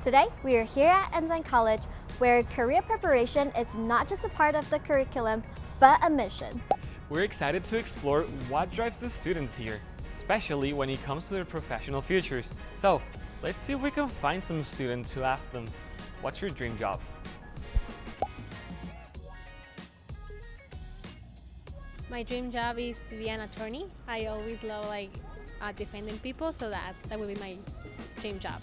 Today, we are here at Ensign College, where career preparation is not just a part of the curriculum, but a mission. We're excited to explore what drives the students here, especially when it comes to their professional futures. So, let's see if we can find some students to ask them, what's your dream job? My dream job is to be an attorney. I always love defending people, so that would be my dream job.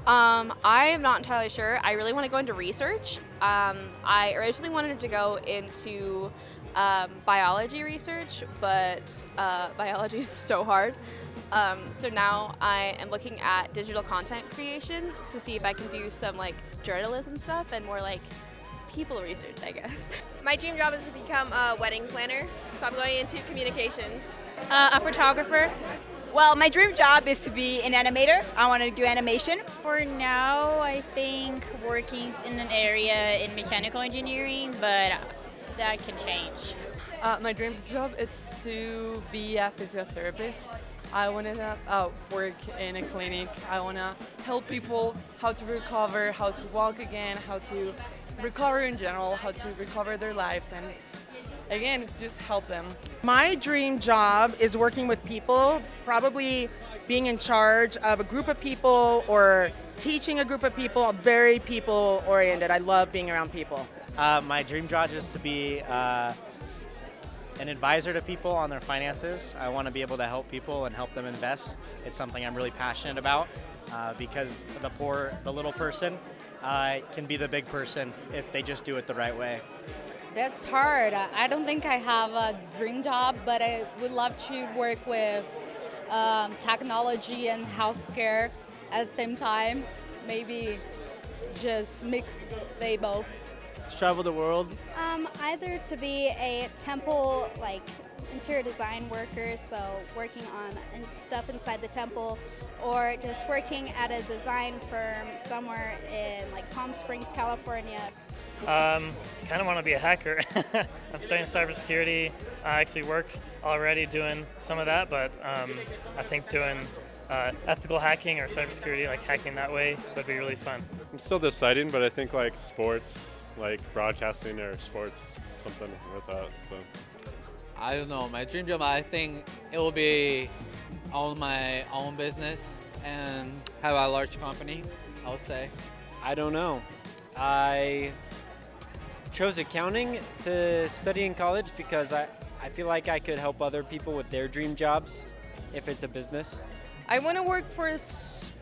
I'm not entirely sure. I really want to go into research. I originally wanted to go into biology research, but biology is so hard. So now I am looking at digital content creation to see if I can do some journalism stuff and more people research, I guess. My dream job is to become a wedding planner, so I'm going into communications. A photographer. Well, my dream job is to be an animator. I want to do animation. For now, I think working in an area in mechanical engineering, but that can change. My dream job is to be a physiotherapist. I want to work in a clinic. I want to help people how to recover, how to walk again, how to recover in general, how to recover their lives, and again, just help them. My dream job is working with people, probably being in charge of a group of people or teaching a group of people. Very people oriented. I love being around people. My dream job is to be an advisor to people on their finances. I want to be able to help people and help them invest. It's something I'm really passionate about because the little person can be the big person if they just do it the right way. That's hard. I don't think I have a dream job, but I would love to work with technology and healthcare at the same time. Maybe just mix they both. Travel the world. Either to be a temple interior design worker, so working on stuff inside the temple, or just working at a design firm somewhere in Palm Springs, California. Kind of want to be a hacker. I'm studying cybersecurity. I actually work already doing some of that, but I think doing ethical hacking or cybersecurity, hacking that way, would be really fun. I'm still deciding, but I think sports, broadcasting or sports, something with that. So I don't know. My dream job, I think it will be own my own business and have a large company, I would say. I don't know. I chose accounting to study in college because I feel like I could help other people with their dream jobs if it's a business. I want to work for a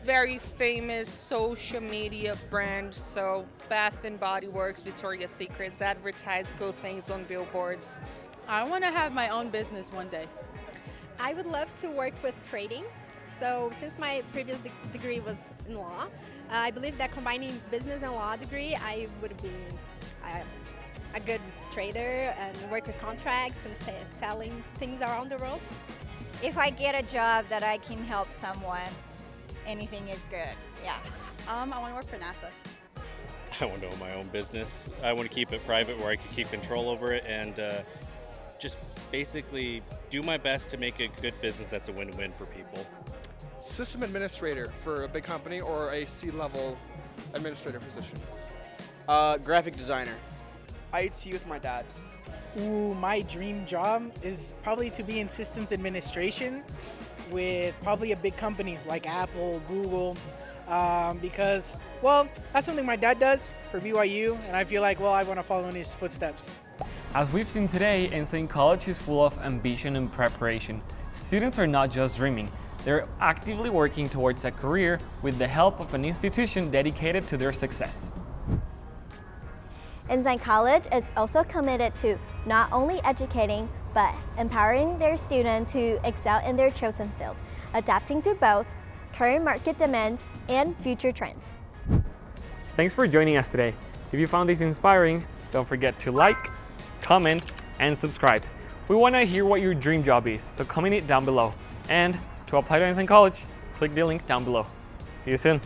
very famous social media brand, so Bath & Body Works, Victoria's Secrets, advertise good things on billboards. I want to have my own business one day. I would love to work with trading. So since my previous degree was in law, I believe that combining business and law degree, I would be a good trader and work with contracts and selling things around the world. If I get a job that I can help someone, anything is good, yeah. I want to work for NASA. I want to own my own business. I want to keep it private where I can keep control over it and just basically do my best to make a good business that's a win-win for people. System administrator for a big company or a C-level administrator position. Graphic designer. IT with my dad. Ooh, my dream job is probably to be in systems administration with probably a big company like Apple, Google, because, well, that's something my dad does for BYU, and I feel like, well, I want to follow in his footsteps. As we've seen today, Ensign College is full of ambition and preparation. Students are not just dreaming, they're actively working towards a career with the help of an institution dedicated to their success. Ensign College is also committed to not only educating, but empowering their students to excel in their chosen field, adapting to both current market demands and future trends. Thanks for joining us today. If you found this inspiring, don't forget to like, comment, and subscribe. We want to hear what your dream job is, so comment it down below. And to apply to Ensign College, click the link down below. See you soon.